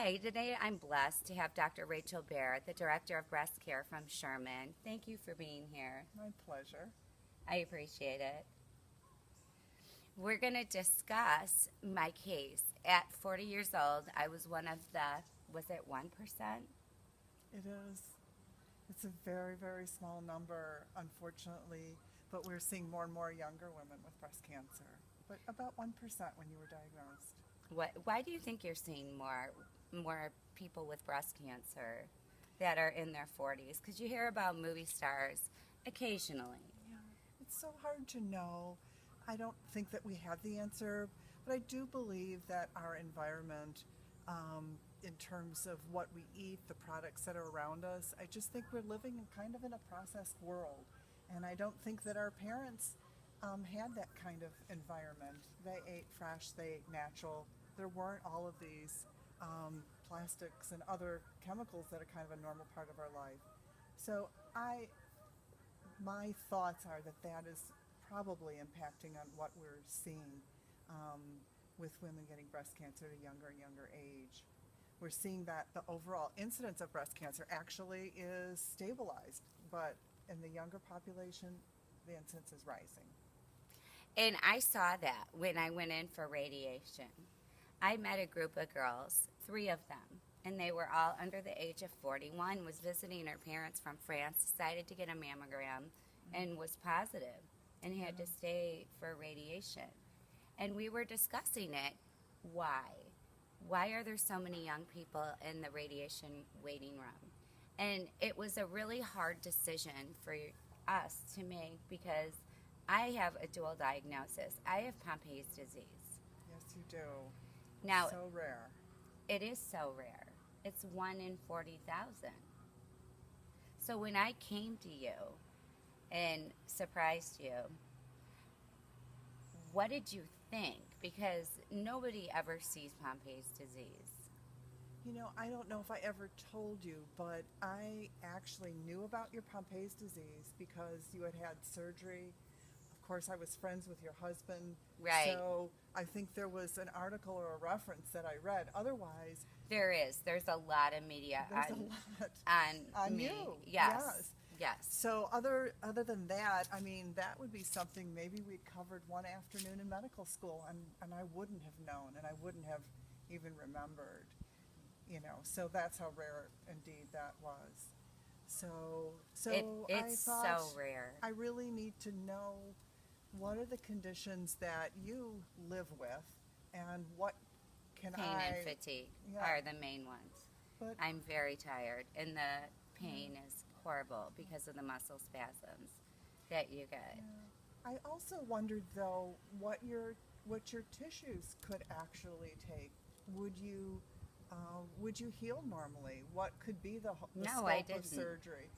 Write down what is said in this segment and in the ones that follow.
Hi, today I'm blessed to have Dr. Rachel Baer, the Director of Breast Care from Sherman. Thank you for being here. My pleasure. I appreciate it. We're going to discuss my case. At 40 years old, I was one of the, was it 1%? It is. It's a very, very small number, unfortunately, but we're seeing more and more younger women with breast cancer. But about 1% when you were diagnosed. Why do you think you're seeing more people with breast cancer that are in their 40s? Because you hear about movie stars occasionally. Yeah, it's so hard to know. I don't think that we have the answer, but I do believe that our environment, in terms of what we eat, the products that are around us, I just think we're living in kind of in a processed world. And I don't think that our parents had that kind of environment. They ate fresh, they ate natural. There weren't all of these plastics and other chemicals that are kind of a normal part of our life. So my thoughts are that that is probably impacting on what we're seeing with women getting breast cancer at a younger and younger age. We're seeing that the overall incidence of breast cancer actually is stabilized, but in the younger population, the incidence is rising. And I saw that when I went in for radiation. I met a group of girls, 3 of them, and they were all under the age of 41, was visiting her parents from France, decided to get a mammogram, and was positive and had to stay for radiation. And we were discussing it. Why? Why are there so many young people in the radiation waiting room? And it was a really hard decision for us to make because I have a dual diagnosis. I have Pompeii's disease. Yes, you do. Now, So rare. it is so rare. It's 1 in 40,000. So when I came to you and surprised you, what did you think? Because nobody ever sees Pompeii's disease. You know, I don't know if I ever told you, but I actually knew about your Pompeii's disease because you had had surgery. Of course, I was friends with your husband. Right. So I think there was an article or a reference that I read. Otherwise, There is. There's a lot of media there's on, a lot on on me. you. Yes. Yes. So other than that, I mean, that would be something maybe we'd covered one afternoon in medical school, and I wouldn't have known, and I wouldn't have even remembered, you know. So that's how rare indeed that was. So It's I thought so rare. I really need to know what are the conditions that you live with, and what can Pain I? and fatigue Yeah. are the main ones. But I'm very tired, and the pain is horrible because of the muscle spasms that you get. I also wondered though what your tissues could actually take. Would you heal normally? What could be the No, scope I of didn't. surgery?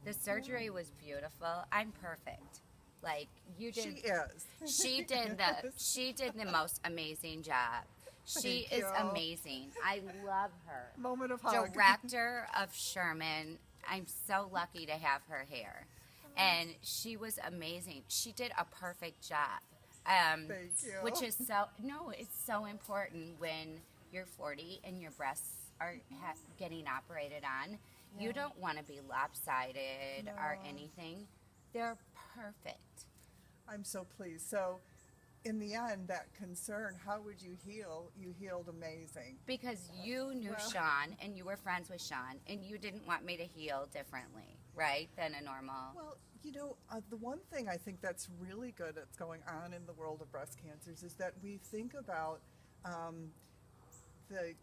The surgery was beautiful. I'm perfect. Like you She did. is. She did the most amazing job. She Thank is you. amazing. I love her. Moment of hug. Director of Sherman. I'm so lucky to have her here. And she was amazing. She did a perfect job. Thank you. Which is it's so important when you're 40 and your breasts are getting operated on. Yeah. You don't want to be lopsided or No. anything. They're perfect. I'm so pleased. So, in the end, that concern, how would you heal? You healed amazing. Because you knew Well- Sean and you were friends with Sean and you didn't want me to heal differently, right, than a normal. Well, you know, the one thing I think that's really good that's going on in the world of breast cancers is that we think about the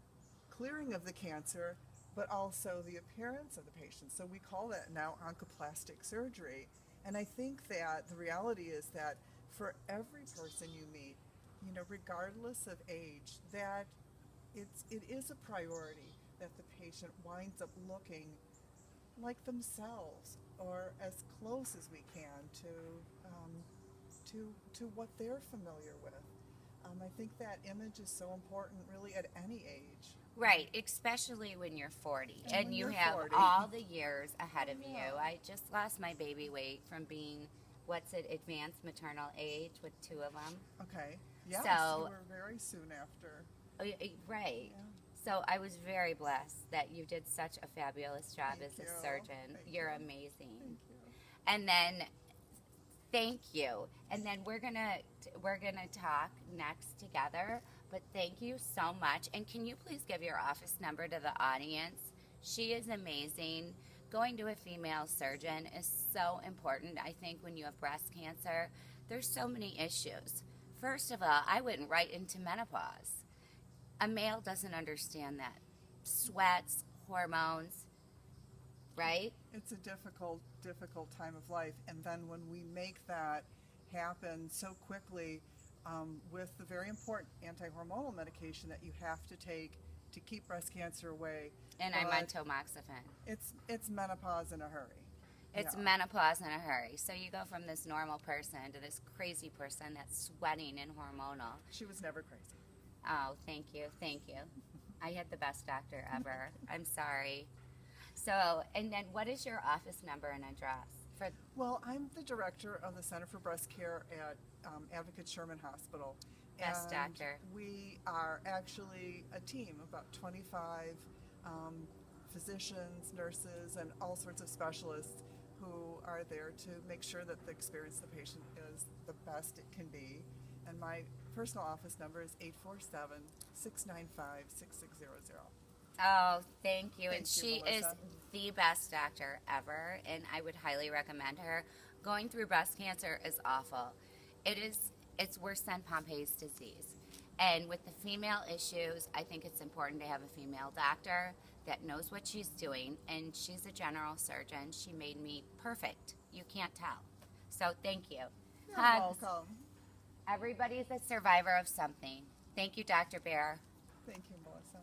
clearing of the cancer, but also the appearance of the patient. So we call that now oncoplastic surgery. And I think that the reality is that for every person you meet, you know, regardless of age, that it is a priority that the patient winds up looking like themselves or as close as we can to what they're familiar with. I think that image is so important really at any age. Right, especially when you're 40 And and when you you're have 40. all the years ahead of you. Yeah. I just lost my baby weight from being, advanced maternal age with 2 of them. Okay. Yes, So- you were very soon after. Right. Yeah. So I was very blessed that you did such a fabulous job Thank as you. a surgeon. Thank You're you. amazing. Thank you. And then thank you. And then we're gonna talk next together. But thank you so much. And can you please give your office number to the audience? She is amazing. Going to a female surgeon is so important. I think when you have breast cancer, there's so many issues. First of all, I went right into menopause. A male doesn't understand that. Sweats, hormones, right? It's a difficult time of life. And then when we make that happen so quickly, with the very important anti-hormonal medication that you have to take to keep breast cancer away, And I'm on tamoxifen. it's menopause in a hurry. It's Yeah. menopause in a hurry. So you go from this normal person to this crazy person that's sweating and hormonal. She was never crazy. Oh, thank you. Thank you. I had the best doctor ever. I'm sorry. So, and then what is your office number and address? For Well, I'm the director of the Center for Breast Care at Advocate Sherman Hospital. Best And doctor. we are actually a team, about 25 physicians, nurses, and all sorts of specialists who are there to make sure that the experience of the patient is the best it can be. And my personal office number is 847 695 6600. Oh, thank you. And Thank you, she is Melissa. the best doctor ever, and I would highly recommend her. Going through breast cancer is awful. It's worse than Pompeii's disease. And with the female issues, I think it's important to have a female doctor that knows what she's doing, and she's a general surgeon. She made me perfect. You can't tell. So thank you. You're Hugs. welcome. Everybody's a survivor of something. Thank you, Dr. Bear. Thank you, Melissa.